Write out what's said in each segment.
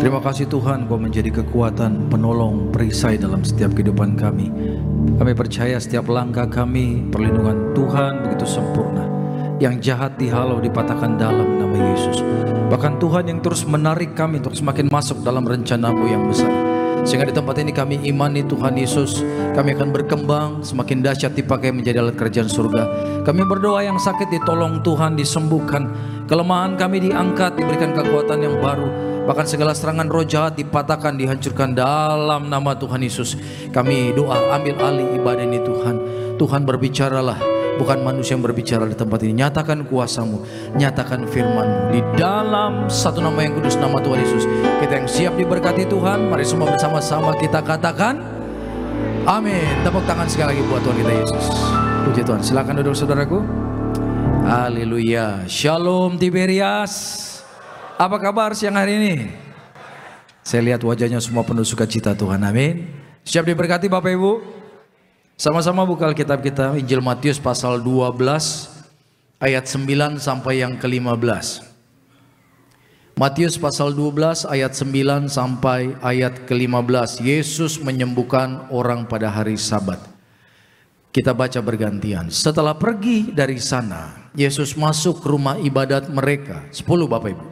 Terima kasih Tuhan, Kau menjadi kekuatan, penolong, perisai dalam setiap kehidupan kami. Kami percaya setiap langkah kami, perlindungan Tuhan begitu sempurna. Yang jahat dihalau, dipatahkan dalam nama Yesus. Bahkan Tuhan yang terus menarik kami untuk semakin masuk dalam rencana-Mu yang besar. Sehingga di tempat ini kami imani Tuhan Yesus, kami akan berkembang, semakin dahsyat dipakai menjadi alat kerajaan surga. Kami berdoa yang sakit ditolong Tuhan, disembuhkan. Kelemahan kami diangkat, diberikan kekuatan yang baru. Bahkan segala serangan roh jahat dipatahkan, dihancurkan dalam nama Tuhan Yesus. Kami doa, ambil alih ibadah ini Tuhan. Tuhan berbicaralah, bukan manusia yang berbicara di tempat ini. Nyatakan kuasa-Mu, nyatakan firman-Mu. Di dalam satu nama yang kudus, nama Tuhan Yesus. Kita yang siap diberkati Tuhan, mari semua bersama-sama kita katakan amin. Tepuk tangan sekali lagi buat Tuhan kita Yesus. Puji Tuhan, silakan duduk saudaraku. Haleluya. Shalom Tiberias. Apa kabar siang hari ini? Saya lihat wajahnya semua penuh sukacita Tuhan, amin. Siap diberkati Bapak Ibu? Sama-sama buka Alkitab kita, Injil Matius pasal 12 ayat 9 sampai yang ke-15. Matius pasal 12 ayat 9 sampai ayat ke-15. Yesus menyembuhkan orang pada hari Sabat. Kita baca bergantian. Setelah pergi dari sana, Yesus masuk ke rumah ibadat mereka. 10 Bapak Ibu.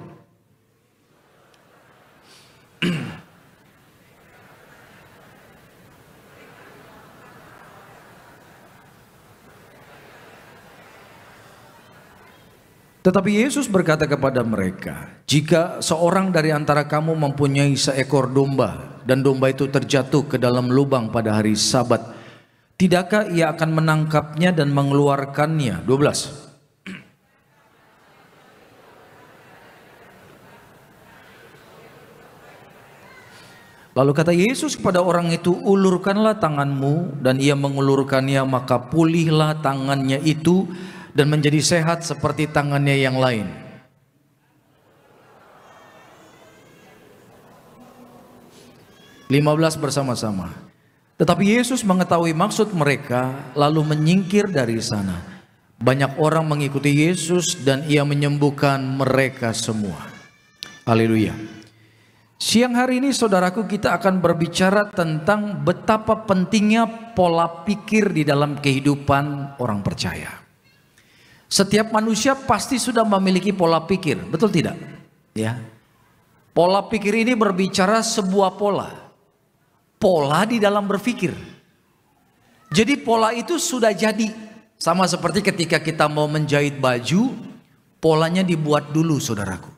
Tetapi Yesus berkata kepada mereka, jika seorang dari antara kamu mempunyai seekor domba dan domba itu terjatuh ke dalam lubang pada hari Sabat, tidakkah ia akan menangkapnya dan mengeluarkannya? 12. Lalu kata Yesus kepada orang itu, ulurkanlah tanganmu, dan ia mengulurkannya, maka pulihlah tangannya itu dan menjadi sehat seperti tangannya yang lain. (15) bersama-sama. Tetapi Yesus mengetahui maksud mereka, lalu menyingkir dari sana. Banyak orang mengikuti Yesus dan ia menyembuhkan mereka semua. Haleluya. Siang hari ini saudaraku, kita akan berbicara tentang betapa pentingnya pola pikir di dalam kehidupan orang percaya. Setiap manusia pasti sudah memiliki pola pikir, betul tidak? Ya. Pola pikir ini berbicara sebuah pola. Pola di dalam berpikir. Jadi pola itu sudah jadi. Sama seperti ketika kita mau menjahit baju, polanya dibuat dulu saudaraku.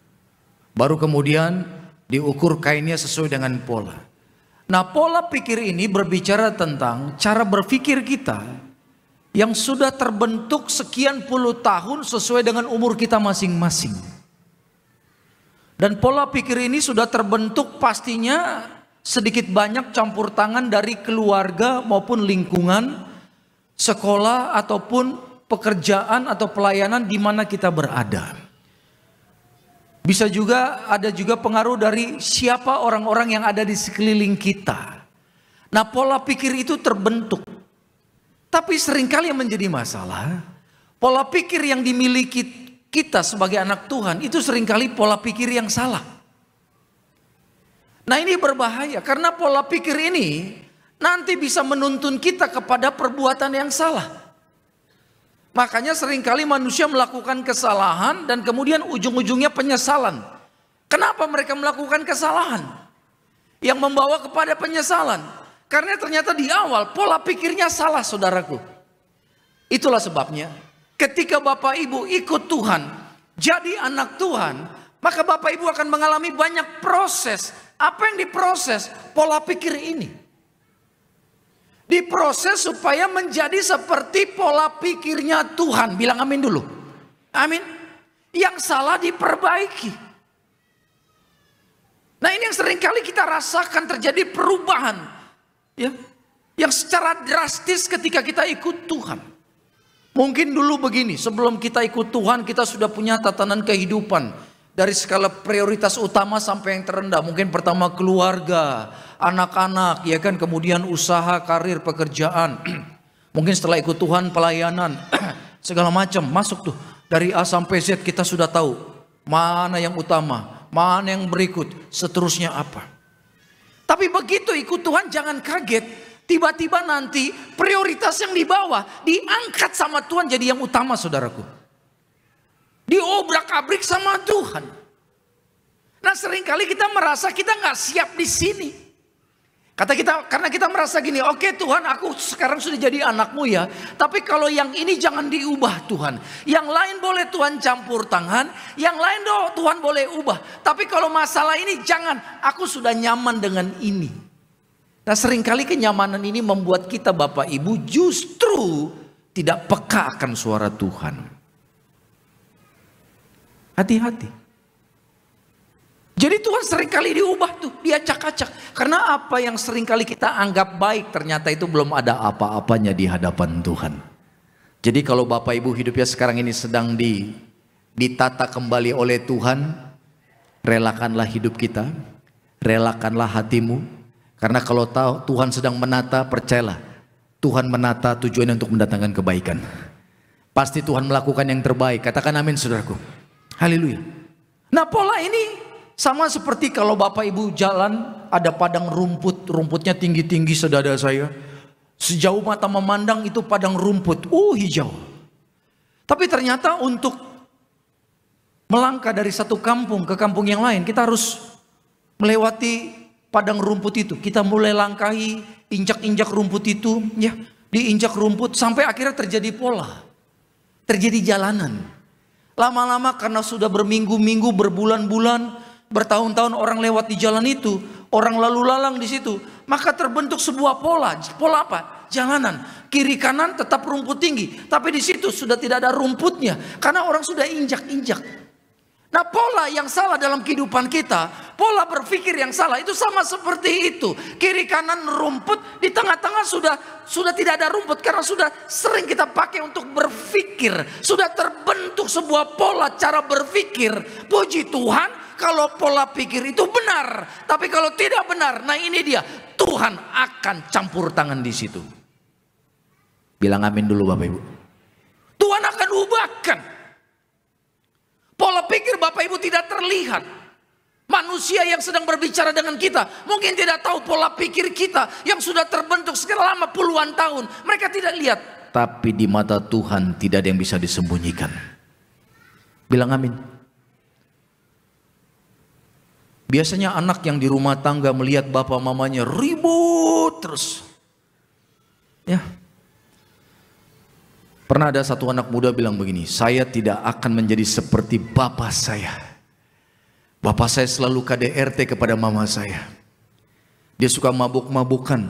Baru kemudian diukur kainnya sesuai dengan pola. Nah, pola pikir ini berbicara tentang cara berpikir kita yang sudah terbentuk sekian puluh tahun sesuai dengan umur kita masing-masing. Dan pola pikir ini sudah terbentuk pastinya sedikit banyak campur tangan dari keluarga maupun lingkungan, sekolah ataupun pekerjaan atau pelayanan di mana kita berada. Bisa juga ada pengaruh dari siapa orang-orang yang ada di sekeliling kita. Nah, pola pikir itu terbentuk. Tapi seringkali yang menjadi masalah, pola pikir yang dimiliki kita sebagai anak Tuhan itu seringkali pola pikir yang salah. Nah, ini berbahaya karena pola pikir ini nanti bisa menuntun kita kepada perbuatan yang salah. Makanya seringkali manusia melakukan kesalahan dan kemudian ujung-ujungnya penyesalan. Kenapa mereka melakukan kesalahan yang membawa kepada penyesalan? Karena ternyata di awal pola pikirnya salah saudaraku. Itulah sebabnya ketika Bapak Ibu ikut Tuhan, jadi anak Tuhan, maka Bapak Ibu akan mengalami banyak proses. Apa yang diproses? Pola pikir ini. Diproses supaya menjadi seperti pola pikirnya Tuhan. Bilang amin dulu. Amin. Yang salah diperbaiki. Nah, ini yang seringkali kita rasakan terjadi perubahan. Ya, yang secara drastis ketika kita ikut Tuhan. Mungkin dulu begini, sebelum kita ikut Tuhan kita sudah punya tatanan kehidupan dari skala prioritas utama sampai yang terendah. Mungkin pertama keluarga, anak-anak, ya kan, kemudian usaha, karir, pekerjaan. Mungkin setelah ikut Tuhan pelayanan, segala macam masuk tuh. Dari A sampai Z kita sudah tahu mana yang utama, mana yang berikut, seterusnya apa. Tapi begitu ikut Tuhan jangan kaget. Tiba-tiba nanti prioritas yang di bawah diangkat sama Tuhan jadi yang utama, saudaraku. Diobrak-abrik sama Tuhan. Nah seringkali kita merasa kita nggak siap di sini. Karena kita merasa gini, oke Tuhan aku sekarang sudah jadi anakmu ya. Tapi kalau yang ini jangan diubah Tuhan. Yang lain boleh Tuhan campur tangan. Yang lain Tuhan boleh ubah. Tapi kalau masalah ini jangan, aku sudah nyaman dengan ini. Nah seringkali kenyamanan ini membuat kita Bapak Ibu justru tidak peka akan suara Tuhan. Hati-hati. Jadi Tuhan seringkali diubah tuh, diacak-acak. Karena apa yang seringkali kita anggap baik ternyata itu belum ada apa-apanya di hadapan Tuhan. Jadi kalau Bapak Ibu hidupnya sekarang ini sedang ditata kembali oleh Tuhan, relakanlah hidup kita, relakanlah hatimu. Karena kalau tahu Tuhan sedang menata, percayalah, Tuhan menata tujuannya untuk mendatangkan kebaikan. Pasti Tuhan melakukan yang terbaik. Katakan amin saudaraku. Haleluya. Nah pola ini sama seperti kalau Bapak Ibu jalan ada padang rumput, rumputnya tinggi-tinggi sedada saya. Sejauh mata memandang itu padang rumput, hijau. Tapi ternyata untuk melangkah dari satu kampung ke kampung yang lain, kita harus melewati padang rumput itu. Kita mulai langkahi, injak-injak rumput itu, ya, diinjak rumput sampai akhirnya terjadi pola. Terjadi jalanan. Lama-lama karena sudah berminggu-minggu, berbulan-bulan, bertahun-tahun orang lewat di jalan itu, orang lalu lalang di situ, maka terbentuk sebuah pola. Pola apa? Jalanan. Kiri kanan tetap rumput tinggi, tapi di situ sudah tidak ada rumputnya karena orang sudah injak-injak. Nah, pola yang salah dalam kehidupan kita, pola berpikir yang salah itu sama seperti itu. Kiri kanan rumput, di tengah-tengah sudah tidak ada rumput karena sudah sering kita pakai untuk berpikir. Sudah terbentuk sebuah pola cara berpikir. Puji Tuhan kalau pola pikir itu benar, tapi kalau tidak benar, nah ini dia, Tuhan akan campur tangan di situ. Bilang amin dulu Bapak Ibu. Tuhan akan ubahkan. Pola pikir Bapak Ibu tidak terlihat. Manusia yang sedang berbicara dengan kita mungkin tidak tahu pola pikir kita yang sudah terbentuk selama puluhan tahun. Mereka tidak lihat. Tapi di mata Tuhan tidak ada yang bisa disembunyikan. Bilang amin. Biasanya anak yang di rumah tangga melihat bapak mamanya ribut terus. Ya. Pernah ada satu anak muda bilang begini, saya tidak akan menjadi seperti bapak saya. Bapak saya selalu KDRT kepada mama saya. Dia suka mabuk-mabukan.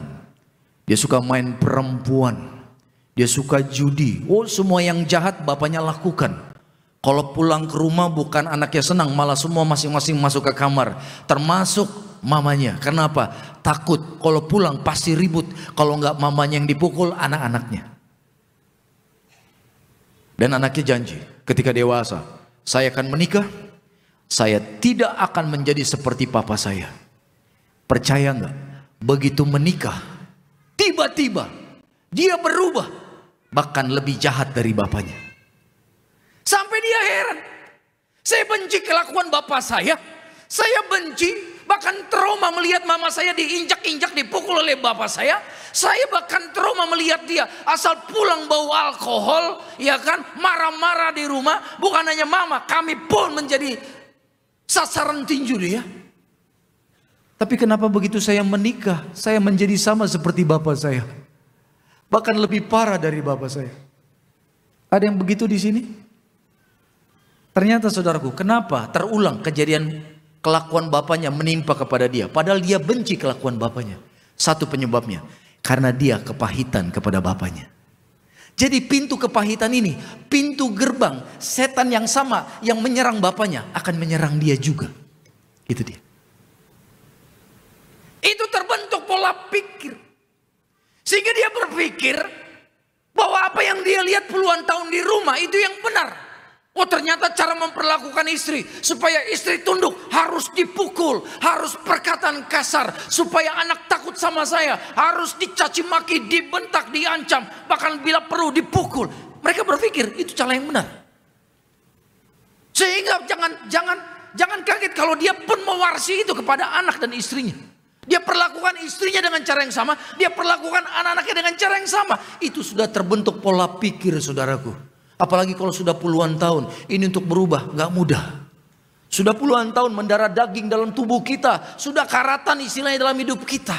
Dia suka main perempuan. Dia suka judi. Semua yang jahat bapaknya lakukan. Kalau pulang ke rumah bukan anaknya senang, malah semua masing-masing masuk ke kamar. Termasuk mamanya. Kenapa? Takut kalau pulang pasti ribut. Kalau enggak mamanya yang dipukul, anak-anaknya. Dan anaknya janji ketika dewasa, saya akan menikah, saya tidak akan menjadi seperti papa saya. Percaya enggak? Begitu menikah, tiba-tiba dia berubah, bahkan lebih jahat dari bapaknya. Sampai dia heran, saya benci kelakuan bapak saya benci, bahkan trauma melihat mama saya diinjak-injak, dipukul oleh bapak saya bahkan trauma melihat dia asal pulang bau alkohol, ya kan, marah-marah di rumah. Bukan hanya mama, kami pun menjadi sasaran tinju dia. Tapi kenapa begitu saya menikah, saya menjadi sama seperti bapak saya, bahkan lebih parah dari bapak saya. Ada yang begitu di sini? Ternyata saudaraku, kenapa terulang kejadian kelakuan bapaknya menimpa kepada dia, padahal dia benci kelakuan bapaknya? Satu penyebabnya, karena dia kepahitan kepada bapaknya. Jadi pintu kepahitan ini, pintu gerbang setan yang sama yang menyerang bapaknya akan menyerang dia juga. Itu dia. Itu terbentuk pola pikir. Sehingga dia berpikir bahwa apa yang dia lihat puluhan tahun di rumah itu yang benar. Ternyata cara memperlakukan istri supaya istri tunduk harus dipukul, harus perkataan kasar supaya anak takut sama saya, harus dicaci maki, dibentak, diancam, bahkan bila perlu dipukul. Mereka berpikir itu cara yang benar. Sehingga jangan kaget kalau dia pun mewarisi itu kepada anak dan istrinya. Dia perlakukan istrinya dengan cara yang sama, dia perlakukan anak-anaknya dengan cara yang sama. Itu sudah terbentuk pola pikir, saudaraku. Apalagi kalau sudah puluhan tahun, ini untuk berubah gak mudah. Sudah puluhan tahun mendarah daging dalam tubuh kita, sudah karatan istilahnya dalam hidup kita.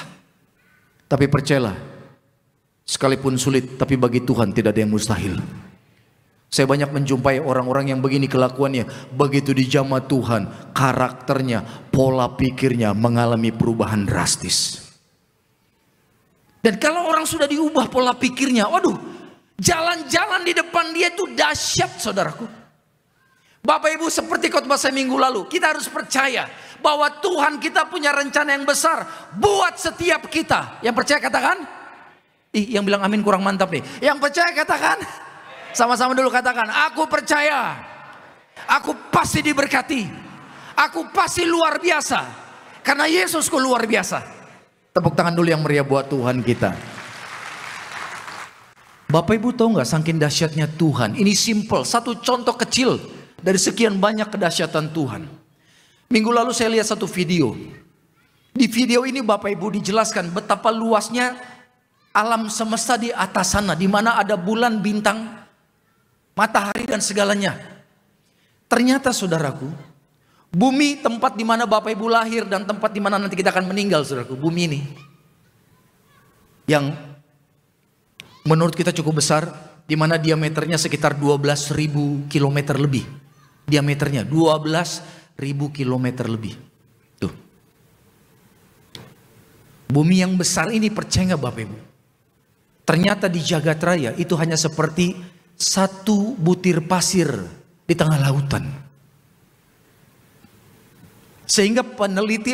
Tapi percayalah, sekalipun sulit, tapi bagi Tuhan tidak ada yang mustahil. Saya banyak menjumpai orang-orang yang begini kelakuannya. Begitu dijamah Tuhan, karakternya, pola pikirnya mengalami perubahan drastis. Dan kalau orang sudah diubah pola pikirnya, waduh, jalan-jalan di depan dia itu dahsyat, saudaraku. Bapak Ibu, seperti khotbah saya minggu lalu, kita harus percaya bahwa Tuhan kita punya rencana yang besar buat setiap kita. Yang percaya katakan? Yang bilang amin kurang mantap nih. Yang percaya katakan? Sama-sama dulu katakan, aku percaya, aku pasti diberkati, aku pasti luar biasa, karena Yesusku luar biasa. Tepuk tangan dulu yang meriah buat Tuhan kita. Bapak Ibu tahu nggak saking dahsyatnya Tuhan? Ini simple, satu contoh kecil dari sekian banyak kedahsyatan Tuhan. Minggu lalu saya lihat satu video. Di video ini Bapak Ibu dijelaskan betapa luasnya alam semesta di atas sana, di mana ada bulan, bintang, matahari dan segalanya. Ternyata saudaraku, bumi tempat di mana Bapak Ibu lahir dan tempat di mana nanti kita akan meninggal, saudaraku, bumi ini yang menurut kita cukup besar, di mana diameternya sekitar 12.000 km lebih. Diameternya 12.000 km lebih. Tuh. Bumi yang besar ini, percaya nggak Bapak Ibu? Ternyata di jagat raya itu hanya seperti satu butir pasir di tengah lautan. Sehingga peneliti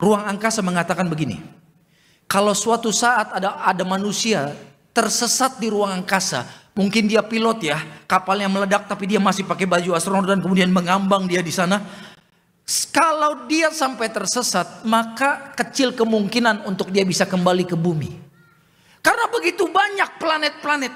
ruang angkasa mengatakan begini, kalau suatu saat ada manusia tersesat di ruang angkasa, mungkin dia pilot ya, kapalnya meledak tapi dia masih pakai baju astronot dan kemudian mengambang dia di sana. Kalau dia sampai tersesat, maka kecil kemungkinan untuk dia bisa kembali ke bumi. Karena begitu banyak planet-planet,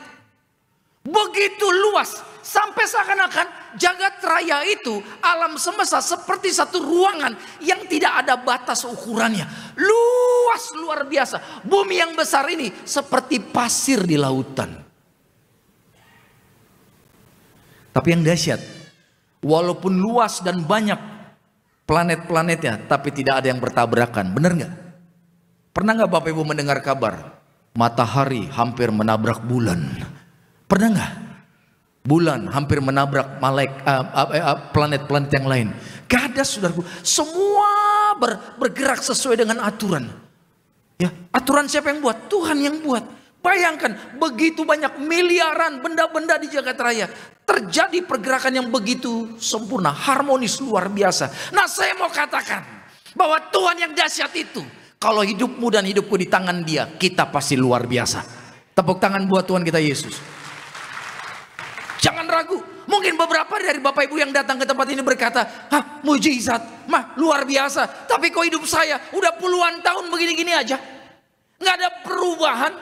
begitu luas, sampai seakan-akan jagat raya itu, alam semesta seperti satu ruangan yang tidak ada batas ukurannya. Luas luar biasa. Bumi yang besar ini seperti pasir di lautan. Tapi yang dahsyat, walaupun luas dan banyak planet-planetnya, tapi tidak ada yang bertabrakan. Benar nggak? Pernah nggak Bapak Ibu mendengar kabar matahari hampir menabrak bulan? Pernah nggak? Bulan hampir menabrak planet-planet yang lain. Gak ada, saudaraku. Semua bergerak sesuai dengan aturan. Ya, aturan siapa yang buat? Tuhan yang buat. Bayangkan begitu banyak miliaran benda-benda di jagat raya. Terjadi pergerakan yang begitu sempurna, harmonis, luar biasa. Nah, saya mau katakan bahwa Tuhan yang dahsyat itu, kalau hidupmu dan hidupku di tangan Dia, kita pasti luar biasa. Tepuk tangan buat Tuhan kita Yesus. Jangan ragu. Mungkin beberapa dari Bapak Ibu yang datang ke tempat ini berkata, "Hah, mujizat, mah luar biasa. Tapi kok hidup saya udah puluhan tahun begini-gini aja, nggak ada perubahan."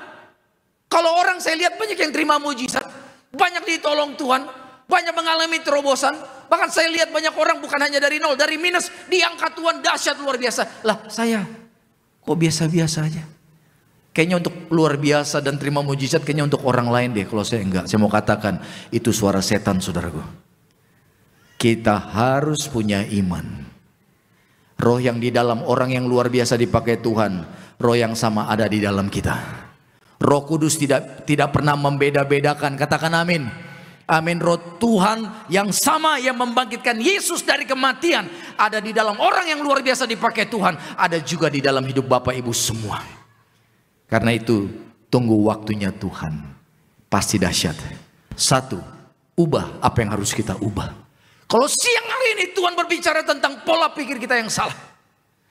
Kalau orang saya lihat banyak yang terima mujizat, banyak ditolong Tuhan, banyak mengalami terobosan. Bahkan saya lihat banyak orang bukan hanya dari nol, dari minus, diangkat Tuhan dahsyat luar biasa. Lah, saya kok biasa-biasa aja. Kayaknya untuk luar biasa dan terima mujizat kayaknya untuk orang lain deh. Kalau saya enggak, saya mau katakan itu suara setan, saudaraku. Kita harus punya iman. Roh yang di dalam orang yang luar biasa dipakai Tuhan, roh yang sama ada di dalam kita. Roh Kudus tidak pernah membeda-bedakan. Katakan amin. Amin. Roh Tuhan yang sama yang membangkitkan Yesus dari kematian ada di dalam orang yang luar biasa dipakai Tuhan, ada juga di dalam hidup Bapak Ibu semua. Karena itu tunggu waktunya Tuhan, pasti dahsyat. Satu, ubah apa yang harus kita ubah. Kalau siang hari ini Tuhan berbicara tentang pola pikir kita yang salah,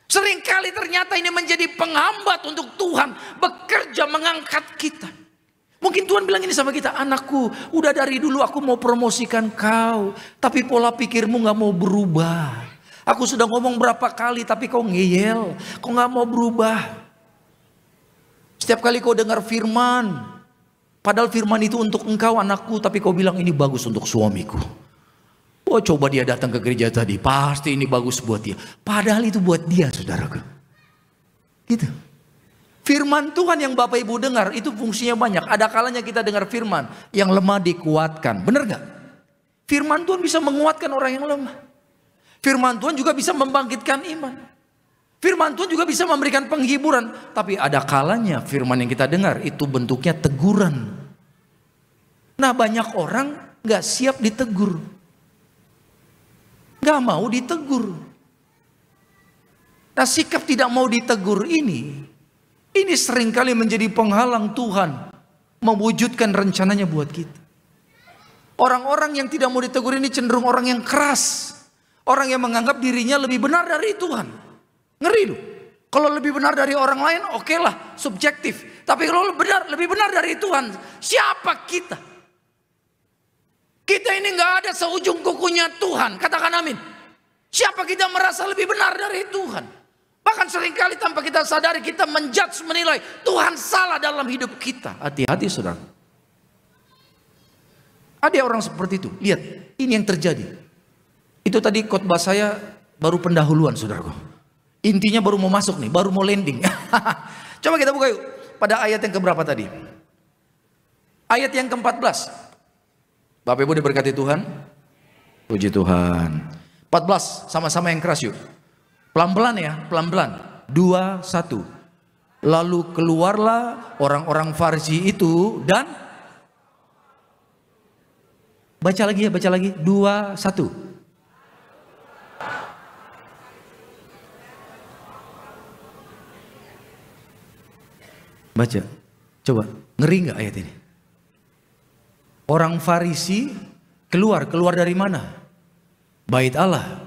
seringkali ternyata ini menjadi penghambat untuk Tuhan bekerja mengangkat kita. Mungkin Tuhan bilang ini sama kita, "Anakku, udah dari dulu aku mau promosikan kau, tapi pola pikirmu gak mau berubah. Aku sudah ngomong berapa kali tapi kau ngeyel, kau gak mau berubah. Setiap kali kau dengar firman, Padahal firman itu untuk engkau anakku, tapi kau bilang ini bagus untuk suamiku. Oh, coba dia datang ke gereja tadi, pasti ini bagus buat dia. Padahal itu buat dia, saudaraku. Gitu. Firman Tuhan yang Bapak Ibu dengar itu fungsinya banyak. Ada kalanya kita dengar firman, yang lemah dikuatkan. Benar gak? Firman Tuhan bisa menguatkan orang yang lemah. Firman Tuhan juga bisa membangkitkan iman. Firman Tuhan juga bisa memberikan penghiburan. Tapi ada kalanya firman yang kita dengar itu bentuknya teguran. Nah, banyak orang gak siap ditegur. Gak mau ditegur. Nah, sikap tidak mau ditegur ini seringkali menjadi penghalang Tuhan mewujudkan rencananya buat kita. Orang-orang yang tidak mau ditegur ini cenderung orang yang keras. Orang yang menganggap dirinya lebih benar dari Tuhan. Ngeri loh. Kalau lebih benar dari orang lain, oke lah, subjektif. Tapi kalau lebih benar dari Tuhan, siapa kita? Kita ini nggak ada seujung kukunya Tuhan. Katakan amin. Siapa kita merasa lebih benar dari Tuhan? Bahkan seringkali tanpa kita sadari kita menjudge, menilai Tuhan salah dalam hidup kita. Hati-hati saudara. Ada orang seperti itu. Lihat, ini yang terjadi. Itu tadi khotbah saya baru pendahuluan saudaraku. Intinya baru mau masuk nih, baru mau landing. Coba kita buka yuk pada ayat yang keberapa tadi? Ayat yang ke-14. Bapak Ibu diberkati Tuhan. Puji Tuhan. 14, sama-sama yang keras yuk. Pelan-pelan ya, pelan-pelan. 2, 1. Lalu keluarlah orang-orang Farisi itu dan baca lagi ya, baca lagi. 2, 1. Baca, coba, ngeri nggak ayat ini? Orang Farisi keluar dari mana? Bait Allah,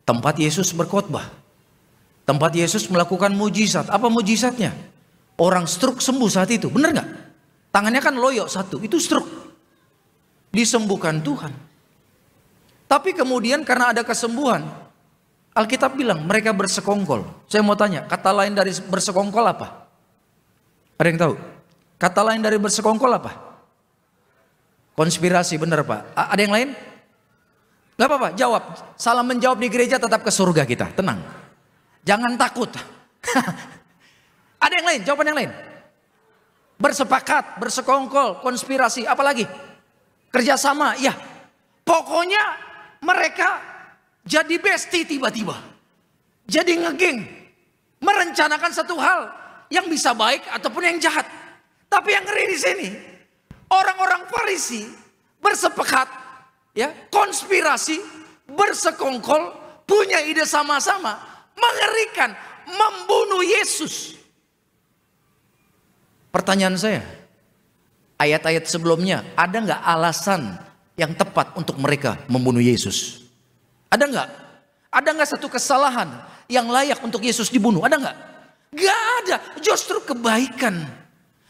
tempat Yesus berkhotbah, tempat Yesus melakukan mujizat. Apa mujizatnya? Orang stroke sembuh saat itu, benar nggak? Tangannya kan loyok satu, itu stroke, disembuhkan Tuhan. Tapi kemudian karena ada kesembuhan, Alkitab bilang mereka bersekongkol. Saya mau tanya, kata lain dari bersekongkol apa? Ada yang tahu? Kata lain dari bersekongkol apa? Konspirasi, benar Pak. Ada yang lain? Gak apa-apa, jawab. Salah menjawab di gereja tetap ke surga kita, tenang. Jangan takut. Ada yang lain, jawaban yang lain. Bersepakat, bersekongkol, konspirasi, apa lagi? Kerjasama, ya. Pokoknya mereka jadi bestie tiba-tiba. Jadi ngegeng. Merencanakan satu hal yang bisa baik ataupun yang jahat. Tapi yang ngeri di sini, orang-orang Farisi bersepakat, ya, konspirasi, bersekongkol, punya ide sama-sama, mengerikan, membunuh Yesus. Pertanyaan saya, ayat-ayat sebelumnya ada nggak alasan yang tepat untuk mereka membunuh Yesus? Ada nggak? Ada nggak satu kesalahan yang layak untuk Yesus dibunuh? Ada nggak? Gak ada, justru kebaikan.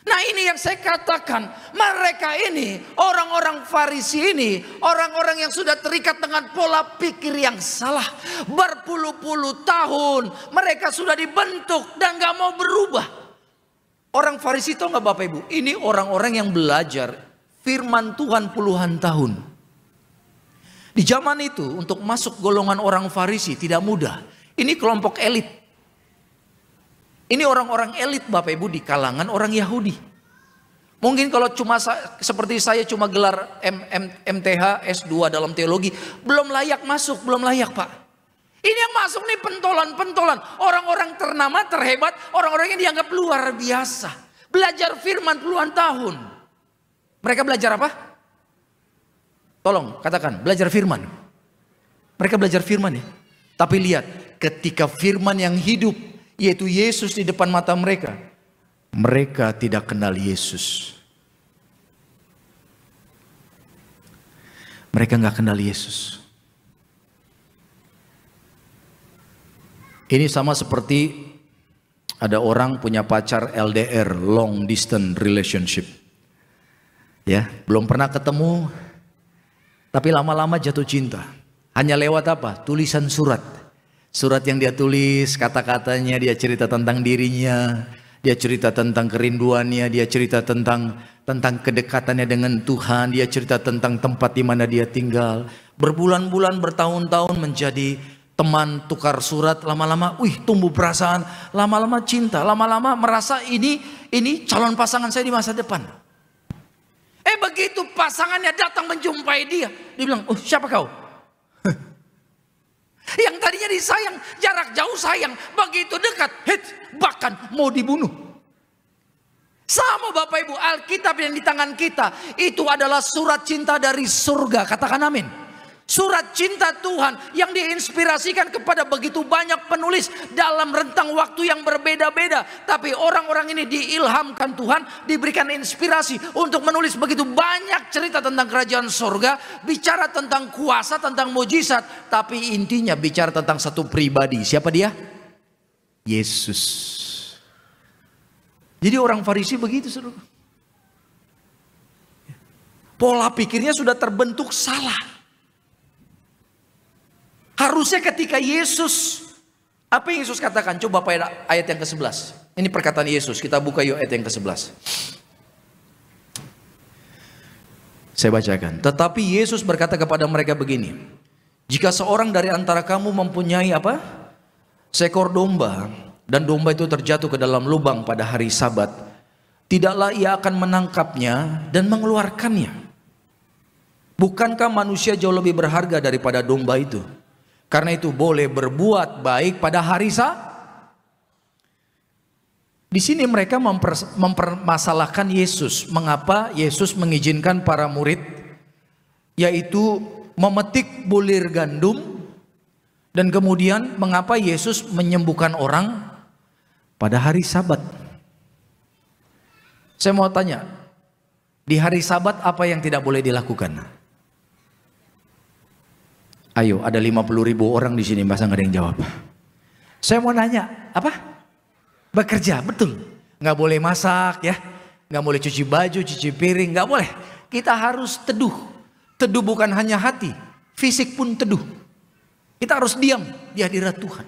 Nah, ini yang saya katakan, mereka ini, orang-orang Farisi ini, orang-orang yang sudah terikat dengan pola pikir yang salah. Berpuluh-puluh tahun mereka sudah dibentuk dan gak mau berubah. Orang Farisi itu gak Bapak Ibu, ini orang-orang yang belajar firman Tuhan puluhan tahun. Di zaman itu untuk masuk golongan orang Farisi tidak mudah. Ini kelompok elit. Ini orang-orang elit Bapak Ibu di kalangan orang Yahudi. Mungkin kalau cuma seperti saya cuma gelar MTH S2 dalam teologi, belum layak masuk, belum layak Pak. Ini yang masuk nih pentolan-pentolan, orang-orang ternama, terhebat, orang-orang yang dianggap luar biasa. Belajar firman puluhan tahun. Mereka belajar apa? Tolong katakan, belajar firman. Mereka belajar firman ya. Tapi lihat, ketika firman yang hidup, yaitu Yesus di depan mata mereka, mereka tidak kenal Yesus. Mereka nggak kenal Yesus. Ini sama seperti ada orang punya pacar LDR, long distance relationship. Ya, belum pernah ketemu, tapi lama-lama jatuh cinta. Hanya lewat apa? Tulisan surat. Surat yang dia tulis, kata-katanya dia cerita tentang dirinya. Dia cerita tentang kerinduannya, dia cerita tentang kedekatannya dengan Tuhan, dia cerita tentang tempat di mana dia tinggal. Berbulan-bulan, bertahun-tahun menjadi teman, tukar surat, lama-lama tumbuh perasaan, lama-lama cinta, lama-lama merasa ini calon pasangan saya di masa depan. Begitu pasangannya datang menjumpai dia bilang, "Oh, siapa kau?" Yang tadinya disayang, jarak jauh sayang, begitu dekat, bahkan mau dibunuh. Sama Bapak Ibu, Alkitab yang di tangan kita itu adalah surat cinta dari surga, katakan amin. Surat cinta Tuhan yang diinspirasikan kepada begitu banyak penulis dalam rentang waktu yang berbeda-beda. Tapi orang-orang ini diilhamkan Tuhan, diberikan inspirasi untuk menulis begitu banyak cerita tentang kerajaan surga. Bicara tentang kuasa, tentang mujizat. Tapi intinya bicara tentang satu pribadi. Siapa dia? Yesus. Jadi orang Farisi begitu, saudara. Pola pikirnya sudah terbentuk salah. Harusnya ketika Yesus, apa yang Yesus katakan? Coba ayat yang ke-11. Ini perkataan Yesus, kita buka yuk ayat yang ke-11. Saya bacakan. Tetapi Yesus berkata kepada mereka begini, jika seorang dari antara kamu mempunyai seekor domba, dan domba itu terjatuh ke dalam lubang pada hari Sabat, tidaklah ia akan menangkapnya dan mengeluarkannya. Bukankah manusia jauh lebih berharga daripada domba itu? Karena itu boleh berbuat baik pada hari Di sini mereka mempermasalahkan Yesus. Mengapa Yesus mengizinkan para murid yaitu memetik bulir gandum, dan kemudian mengapa Yesus menyembuhkan orang pada hari Sabat? Saya mau tanya, di hari Sabat apa yang tidak boleh dilakukan? Ayo, ada 50.000 orang di sini, masa nggak ada yang jawab? Saya mau nanya, apa? Bekerja, betul. Nggak boleh masak ya, nggak boleh cuci baju, cuci piring, nggak boleh. Kita harus teduh. Teduh bukan hanya hati, fisik pun teduh. Kita harus diam di hadirat Tuhan.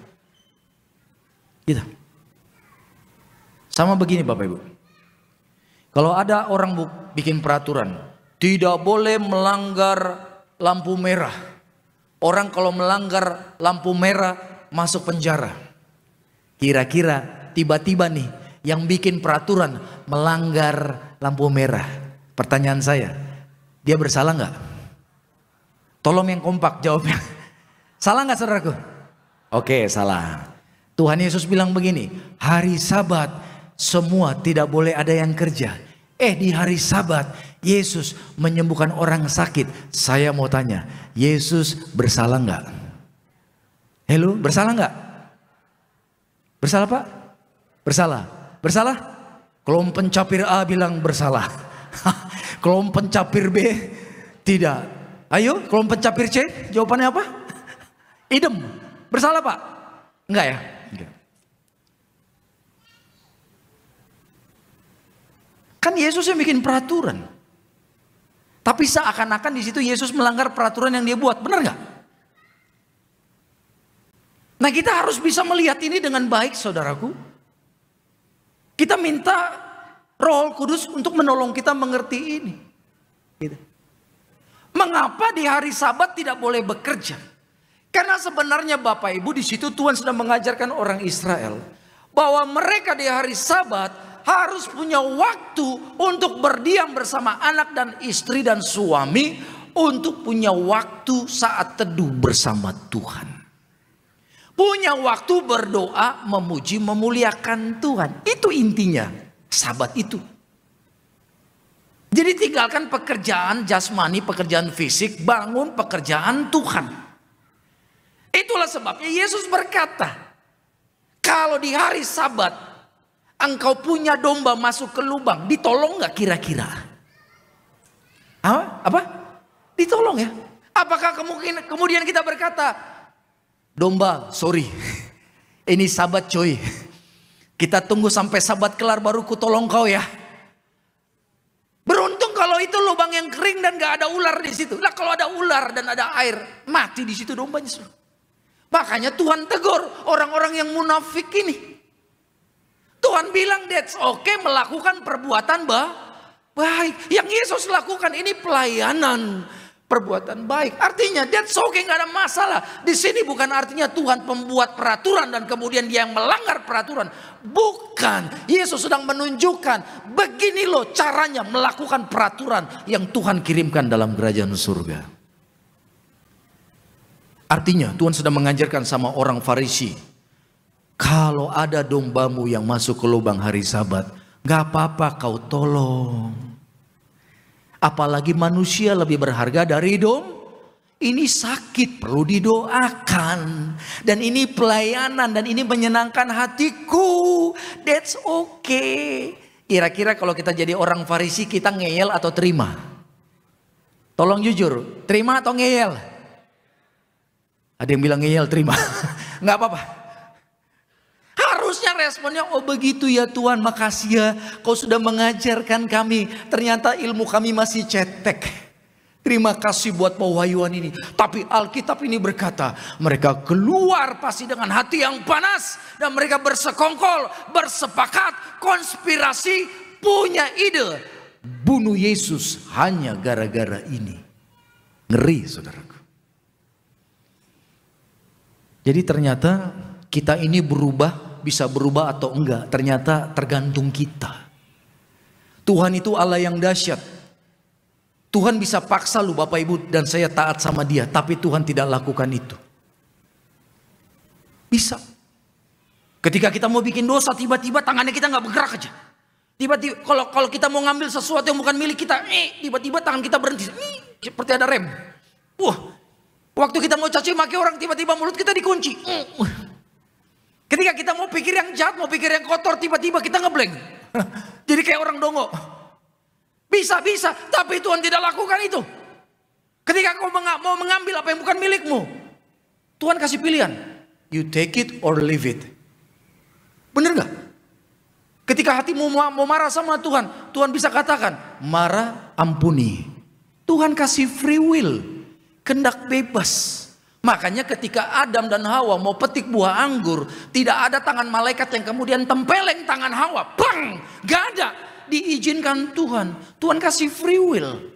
Gitu. Sama begini Bapak Ibu. Kalau ada orang bikin peraturan, tidak boleh melanggar lampu merah. Orang kalau melanggar lampu merah masuk penjara. Kira-kira tiba-tiba nih yang bikin peraturan melanggar lampu merah. Pertanyaan saya, dia bersalah nggak? Tolong yang kompak jawabnya. Salah nggak saudaraku? Oke, salah. Tuhan Yesus bilang begini, hari Sabat semua tidak boleh ada yang kerja. Di hari Sabat Yesus menyembuhkan orang sakit. Saya mau tanya, Yesus bersalah nggak? Halo, bersalah nggak? Bersalah Pak? Bersalah? Bersalah? Kelompok pencapir A bilang bersalah. Kelompok pencapir B tidak. Ayo, kelompok pencapir C jawabannya apa? Idem. Bersalah Pak? Enggak ya? Enggak. Kan Yesus yang bikin peraturan. Tapi seakan-akan di situ Yesus melanggar peraturan yang dia buat. Benar nggak? Nah, kita harus bisa melihat ini dengan baik, saudaraku. Kita minta Roh Kudus untuk menolong kita mengerti ini. Gitu. Mengapa di hari Sabat tidak boleh bekerja? Karena sebenarnya Bapak Ibu di situ Tuhan sedang mengajarkan orang Israel bahwa mereka di hari Sabat harus punya waktu untuk berdiam bersama anak dan istri dan suami, untuk punya waktu saat teduh bersama Tuhan. Punya waktu berdoa, memuji, memuliakan Tuhan. Itu intinya Sabat itu. Jadi tinggalkan pekerjaan jasmani, pekerjaan fisik, bangun pekerjaan Tuhan. Itulah sebabnya Yesus berkata, kalau di hari Sabat engkau punya domba masuk ke lubang, ditolong nggak kira-kira? Apa? Ditolong ya? Apakah kemudian kita berkata, domba, sorry, ini Sabat coy, kita tunggu sampai Sabat kelar baru ku tolong kau ya? Beruntung kalau itu lubang yang kering dan gak ada ular di situ. Nah, kalau ada ular dan ada air, mati di situ dombanya. Makanya Tuhan tegur orang-orang yang munafik ini. Tuhan bilang that's okay melakukan perbuatan baik. Yang Yesus lakukan ini pelayanan, perbuatan baik. Artinya that's okay, nggak ada masalah. Di sini bukan artinya Tuhan pembuat peraturan dan kemudian dia yang melanggar peraturan. Bukan. Yesus sedang menunjukkan begini loh caranya melakukan peraturan yang Tuhan kirimkan dalam kerajaan surga. Artinya Tuhan sedang mengajarkan sama orang Farisi, kalau ada dombamu yang masuk ke lubang hari Sabat, gak apa-apa kau tolong. Apalagi manusia lebih berharga dari ini sakit perlu didoakan. Dan ini pelayanan dan ini menyenangkan hatiku. That's okay. Kira-kira kalau kita jadi orang Farisi kita ngeyel atau terima? Tolong jujur, terima atau ngeyel? Ada yang bilang ngeyel, terima. Gak apa-apa. Harusnya responnya, oh begitu ya Tuhan, makasih ya kau sudah mengajarkan kami. Ternyata ilmu kami masih cetek. Terima kasih buat pewahyuan ini. Tapi Alkitab ini berkata, mereka keluar pasti dengan hati yang panas. Dan mereka bersekongkol, bersepakat, konspirasi, punya ide. Bunuh Yesus hanya gara-gara ini. Ngeri saudaraku. Jadi ternyata kita ini bisa berubah atau enggak, ternyata tergantung kita. Tuhan itu Allah yang dahsyat. Tuhan bisa paksa lu Bapak Ibu dan saya taat sama dia, tapi Tuhan tidak lakukan itu. Bisa. Ketika kita mau bikin dosa, tiba-tiba tangannya kita nggak bergerak aja. Tiba-tiba kalau kita mau ngambil sesuatu yang bukan milik kita, tiba-tiba tangan kita berhenti, seperti ada rem. Waktu kita mau caci maki orang, tiba-tiba mulut kita dikunci. Ketika kita mau pikir yang jahat, mau pikir yang kotor, tiba-tiba kita ngeblank. Jadi kayak orang dongo. Bisa, tapi Tuhan tidak lakukan itu. Ketika kau mau mengambil apa yang bukan milikmu, Tuhan kasih pilihan. You take it or leave it. Bener gak? Ketika hatimu mau marah sama Tuhan, Tuhan bisa katakan, marah ampuni. Tuhan kasih free will, kehendak bebas. Makanya ketika Adam dan Hawa mau petik buah anggur, tidak ada tangan malaikat yang kemudian tempeleng tangan Hawa. Bang! Gak ada. Diizinkan Tuhan. Tuhan kasih free will,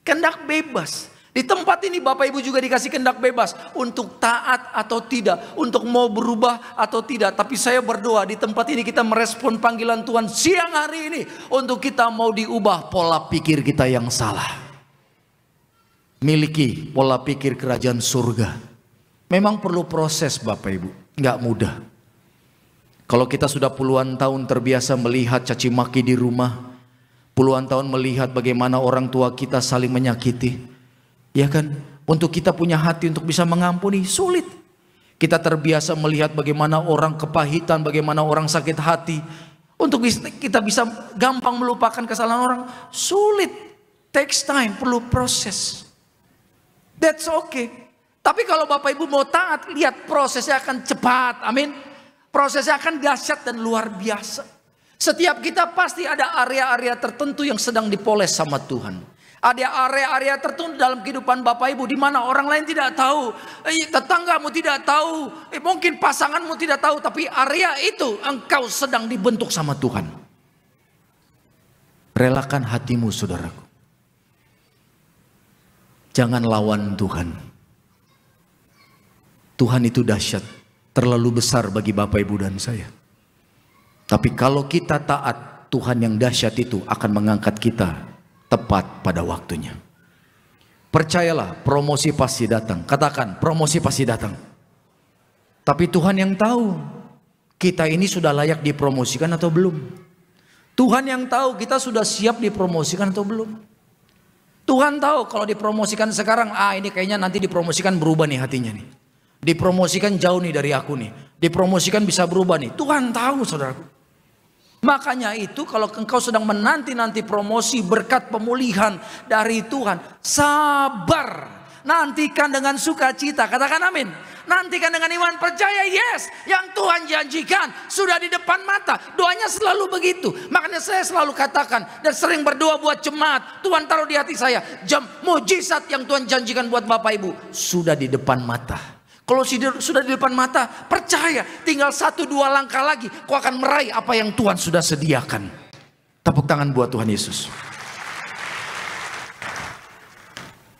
kehendak bebas. Di tempat ini Bapak Ibu juga dikasih kehendak bebas. Untuk taat atau tidak. Untuk mau berubah atau tidak. Tapi saya berdoa di tempat ini kita merespon panggilan Tuhan siang hari ini. Untuk kita mau diubah pola pikir kita yang salah. Miliki pola pikir kerajaan surga. Memang perlu proses Bapak Ibu, nggak mudah. Kalau kita sudah puluhan tahun terbiasa melihat caci maki di rumah, puluhan tahun melihat bagaimana orang tua kita saling menyakiti, ya kan? Untuk kita punya hati untuk bisa mengampuni sulit. Kita terbiasa melihat bagaimana orang kepahitan, bagaimana orang sakit hati. Untuk kita bisa gampang melupakan kesalahan orang, sulit. Takes time, perlu proses. That's okay. Tapi kalau Bapak Ibu mau taat, lihat prosesnya akan cepat. Amin. Prosesnya akan dahsyat dan luar biasa. Setiap kita pasti ada area-area tertentu yang sedang dipoles sama Tuhan. Ada area-area tertentu dalam kehidupan Bapak Ibu di mana orang lain tidak tahu, tetanggamu tidak tahu, mungkin pasanganmu tidak tahu, tapi area itu engkau sedang dibentuk sama Tuhan. Relakan hatimu saudaraku. Jangan lawan Tuhan. Tuhan itu dahsyat, terlalu besar bagi Bapak Ibu dan saya. Tapi kalau kita taat, Tuhan yang dahsyat itu akan mengangkat kita tepat pada waktunya. Percayalah, promosi pasti datang. Katakan, promosi pasti datang. Tapi Tuhan yang tahu kita ini sudah layak dipromosikan atau belum. Tuhan yang tahu kita sudah siap dipromosikan atau belum. Tuhan tahu kalau dipromosikan sekarang, ini kayaknya nanti dipromosikan berubah nih hatinya nih. Dipromosikan jauh nih dari aku nih. Dipromosikan bisa berubah nih. Tuhan tahu saudaraku. Makanya itu kalau engkau sedang menanti-nanti promosi berkat pemulihan dari Tuhan, sabar. Nantikan dengan sukacita. Katakan amin. Nantikan dengan iman percaya, yes, yang Tuhan janjikan sudah di depan mata. Doanya selalu begitu. Makanya saya selalu katakan dan sering berdoa buat jemaat. Tuhan taruh di hati saya, mujizat yang Tuhan janjikan buat Bapak Ibu sudah di depan mata. Kalau sudah di depan mata, percaya tinggal 1-2 langkah lagi kau akan meraih apa yang Tuhan sudah sediakan. Tepuk tangan buat Tuhan Yesus.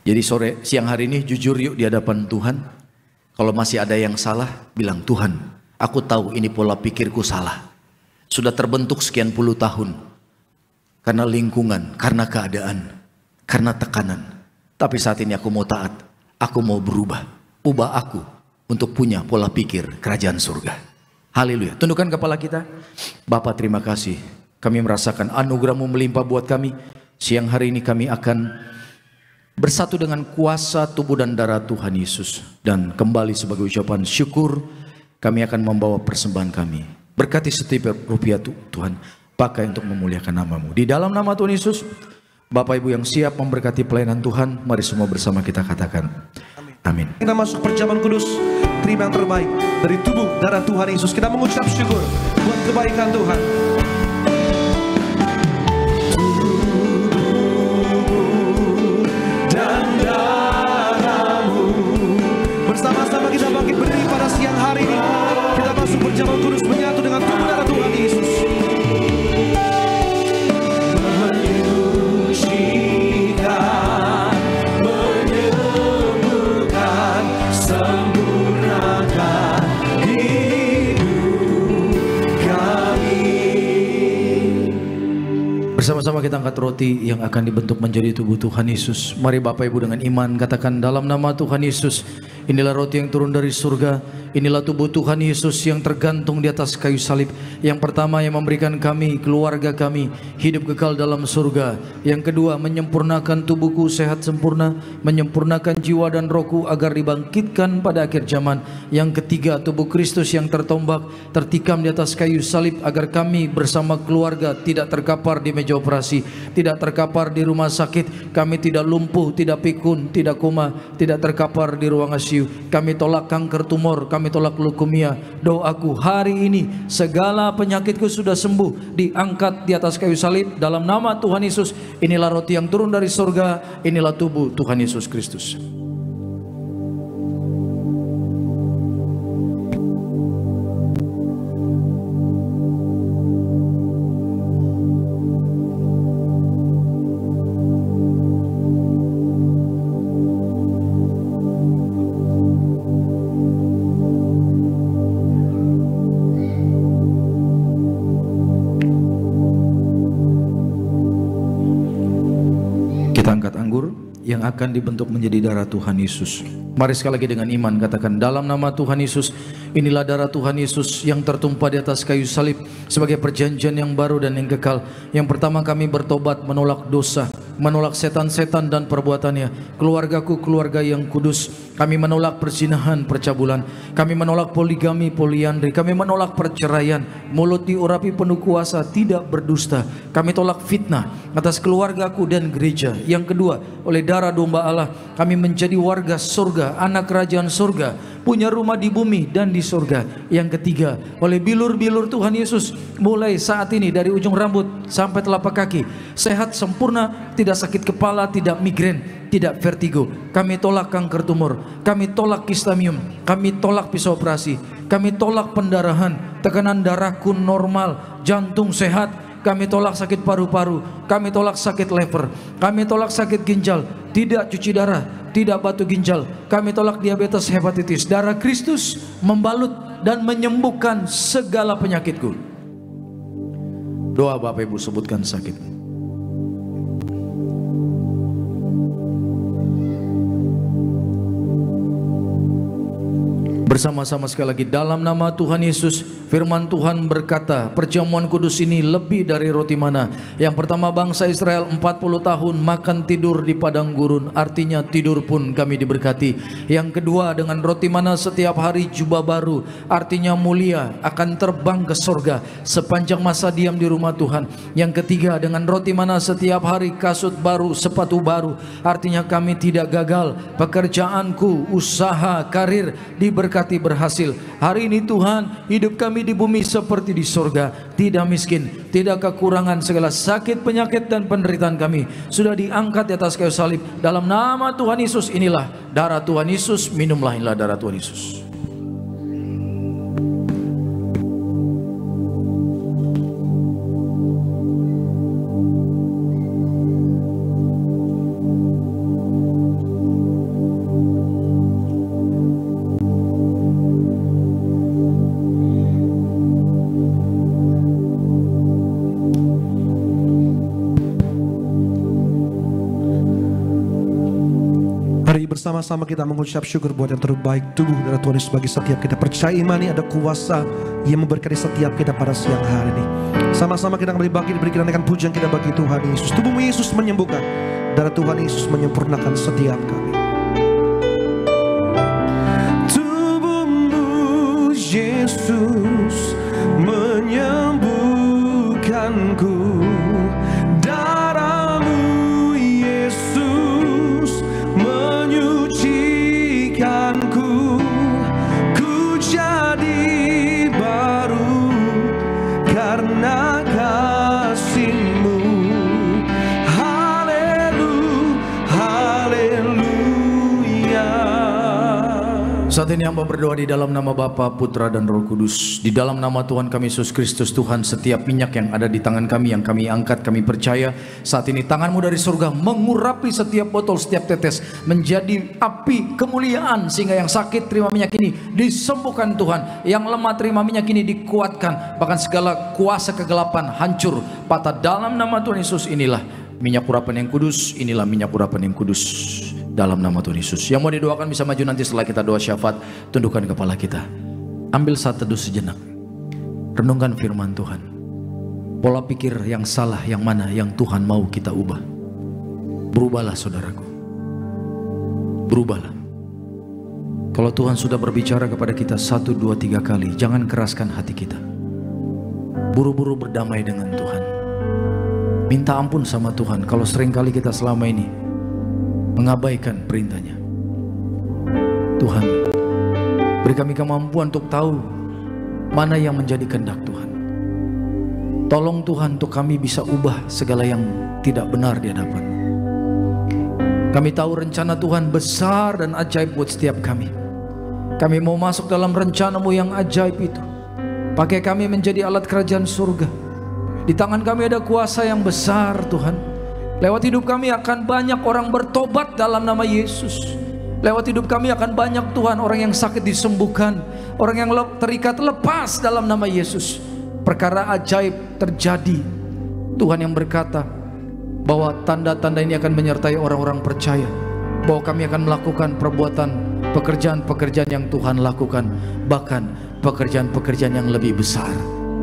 Jadi siang hari ini jujur yuk di hadapan Tuhan. Kalau masih ada yang salah, bilang, Tuhan, aku tahu ini pola pikirku salah. Sudah terbentuk sekian puluh tahun. Karena lingkungan, karena keadaan, karena tekanan. Tapi saat ini aku mau taat. Aku mau berubah. Ubah aku untuk punya pola pikir kerajaan surga. Haleluya. Tundukkan kepala kita. Bapa, terima kasih. Kami merasakan anugerah-Mu melimpah buat kami. Siang hari ini kami akan bersatu dengan kuasa tubuh dan darah Tuhan Yesus. Dan kembali sebagai ucapan syukur, kami akan membawa persembahan kami. Berkati setiap rupiah Tuhan, pakai untuk memuliakan nama-Mu. Di dalam nama Tuhan Yesus, Bapak Ibu yang siap memberkati pelayanan Tuhan, mari semua bersama kita katakan amin. Kita masuk perjamuan kudus, terima yang terbaik dari tubuh darah Tuhan Yesus. Kita mengucap syukur buat kebaikan Tuhan. Bersama-sama kita bangkit berdiri pada siang hari ini. Kita masuk perjamuan kudus menyatu dengan tubuh darah Tuhan Yesus. Menyucikan, menyembuhkan, sempurnakan hidup kami. Bersama-sama kita angkat roti yang akan dibentuk menjadi tubuh Tuhan Yesus. Mari Bapak Ibu dengan iman katakan dalam nama Tuhan Yesus. Inilah roti yang turun dari surga. Inilah tubuh Tuhan Yesus yang tergantung di atas kayu salib. Yang pertama yang memberikan kami, keluarga kami, hidup kekal dalam surga. Yang kedua menyempurnakan tubuhku sehat sempurna, menyempurnakan jiwa dan rohku agar dibangkitkan pada akhir zaman. Yang ketiga tubuh Kristus yang tertombak, tertikam di atas kayu salib agar kami bersama keluarga tidak terkapar di meja operasi, tidak terkapar di rumah sakit. Kami tidak lumpuh, tidak pikun, tidak koma, tidak terkapar di ruang ICU. Kami tolak kanker tumor, kami tolak leukemia. Doaku hari ini segala penyakitku sudah sembuh, diangkat di atas kayu salib dalam nama Tuhan Yesus. Inilah roti yang turun dari surga, inilah tubuh Tuhan Yesus Kristus. Yang akan dibentuk menjadi darah Tuhan Yesus. Mari sekali lagi dengan iman katakan dalam nama Tuhan Yesus. Inilah darah Tuhan Yesus yang tertumpah di atas kayu salib sebagai perjanjian yang baru dan yang kekal. Yang pertama kami bertobat menolak dosa, menolak setan-setan dan perbuatannya. Keluargaku keluarga yang kudus. Kami menolak perzinahan, percabulan. Kami menolak poligami, poliandri. Kami menolak perceraian. Mulut diurapi penuh kuasa, tidak berdusta. Kami tolak fitnah atas keluargaku dan gereja. Yang kedua, oleh darah domba Allah kami menjadi warga surga, anak kerajaan surga, punya rumah di bumi dan di surga. Yang ketiga, oleh bilur-bilur Tuhan Yesus mulai saat ini dari ujung rambut sampai telapak kaki sehat sempurna, tidak sakit kepala, tidak migrain, tidak vertigo. Kami tolak kanker tumor, kami tolak kistamium, kami tolak pisau operasi, kami tolak pendarahan, tekanan darahku normal, jantung sehat. Kami tolak sakit paru-paru, kami tolak sakit lever, kami tolak sakit ginjal, tidak cuci darah, tidak batu ginjal. Kami tolak diabetes, hepatitis. Darah Kristus membalut dan menyembuhkan segala penyakitku. Doa Bapak Ibu sebutkan sakit. Bersama-sama sekali lagi dalam nama Tuhan Yesus. Firman Tuhan berkata, perjamuan kudus ini lebih dari roti mana. Yang pertama, bangsa Israel 40 tahun makan tidur di padang gurun, artinya tidur pun kami diberkati. Yang kedua, dengan roti mana setiap hari jubah baru, artinya mulia, akan terbang ke surga sepanjang masa diam di rumah Tuhan. Yang ketiga, dengan roti mana setiap hari kasut baru, sepatu baru, artinya kami tidak gagal. Pekerjaanku, usaha, karir diberkati berkati berhasil. Hari ini Tuhan, hidup kami di bumi seperti di sorga, tidak miskin, tidak kekurangan. Segala sakit, penyakit dan penderitaan kami sudah diangkat di atas kayu salib. Dalam nama Tuhan Yesus, inilah darah Tuhan Yesus, minumlah inilah darah Tuhan Yesus. Bersama-sama kita mengucap syukur buat yang terbaik tubuh darah Tuhan Yesus bagi setiap kita. Percaya imani ada kuasa yang memberkati setiap kita pada siang hari ini. Sama-sama kita kembali bangkit beri kiranakan pujian kita bagi Tuhan Yesus. Tubuhmu Yesus menyembuhkan, darah Tuhan Yesus menyempurnakan setiap kami. Tubuhmu Yesus menyembuhkanku, darahmu Yesus menyucikanku, ku jadi baru karena kasih-Mu. Saat ini hamba berdoa di dalam nama Bapa, Putra dan Roh Kudus. Di dalam nama Tuhan kami Yesus Kristus, Tuhan, setiap minyak yang ada di tangan kami, yang kami angkat, kami percaya saat ini tangan-Mu dari surga mengurapi setiap botol, setiap tetes menjadi api kemuliaan, sehingga yang sakit terima minyak ini disembuhkan Tuhan, yang lemah terima minyak ini dikuatkan, bahkan segala kuasa kegelapan hancur patah dalam nama Tuhan Yesus. Inilah minyak urapan yang kudus, inilah minyak urapan yang kudus dalam nama Tuhan Yesus. Yang mau didoakan bisa maju nanti setelah kita doa syafaat. Tundukkan kepala kita, ambil saat teduh sejenak, renungkan firman Tuhan. Pola pikir yang salah yang mana yang Tuhan mau kita ubah. Berubahlah saudaraku, berubahlah. Kalau Tuhan sudah berbicara kepada kita 1, 2, 3 kali, jangan keraskan hati kita. Buru-buru berdamai dengan Tuhan. Minta ampun sama Tuhan kalau seringkali kita selama ini mengabaikan perintahnya. Tuhan, beri kami kemampuan untuk tahu mana yang menjadi kehendak Tuhan. Tolong Tuhan untuk kami bisa ubah segala yang tidak benar di hadapan. Kami tahu rencana Tuhan besar dan ajaib buat setiap kami. Kami mau masuk dalam rencana-Mu yang ajaib itu. Pakai kami menjadi alat kerajaan surga. Di tangan kami ada kuasa yang besar Tuhan. Lewat hidup kami akan banyak orang bertobat dalam nama Yesus. Lewat hidup kami akan banyak Tuhan orang yang sakit disembuhkan, orang yang terikat lepas dalam nama Yesus. Perkara ajaib terjadi. Tuhan yang berkata bahwa tanda-tanda ini akan menyertai orang-orang percaya, bahwa kami akan melakukan perbuatan pekerjaan-pekerjaan yang Tuhan lakukan, bahkan pekerjaan-pekerjaan yang lebih besar.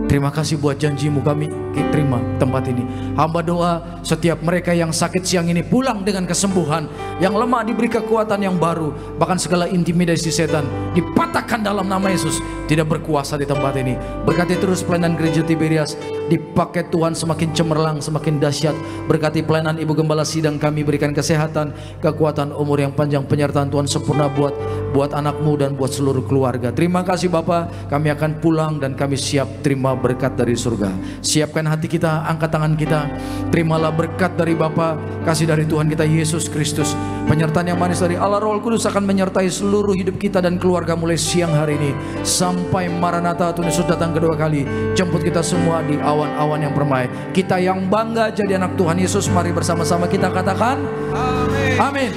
Terima kasih buat janji-Mu, kami terima tempat ini. Hamba doa setiap mereka yang sakit siang ini pulang dengan kesembuhan, yang lemah diberi kekuatan yang baru, bahkan segala intimidasi setan dipatahkan dalam nama Yesus, tidak berkuasa di tempat ini. Berkati terus pelayanan gereja Tiberias, dipakai Tuhan semakin cemerlang, semakin dahsyat. Berkati pelayanan Ibu Gembala Sidang kami, berikan kesehatan, kekuatan, umur yang panjang, penyertaan Tuhan sempurna buat anak-Mu dan buat seluruh keluarga. Terima kasih Bapa, kami akan pulang dan kami siap terima berkat dari surga. Siapkan hati kita, angkat tangan kita, terimalah berkat dari Bapa, kasih dari Tuhan kita Yesus Kristus, penyertaan yang manis dari Allah Roh Kudus akan menyertai seluruh hidup kita dan keluarga mulai siang hari ini sampai Maranatha Tuhan Yesus datang kedua kali. Jemput kita semua di awan-awan yang permai. Kita yang bangga jadi anak Tuhan Yesus, mari bersama-sama kita katakan amin. Amin.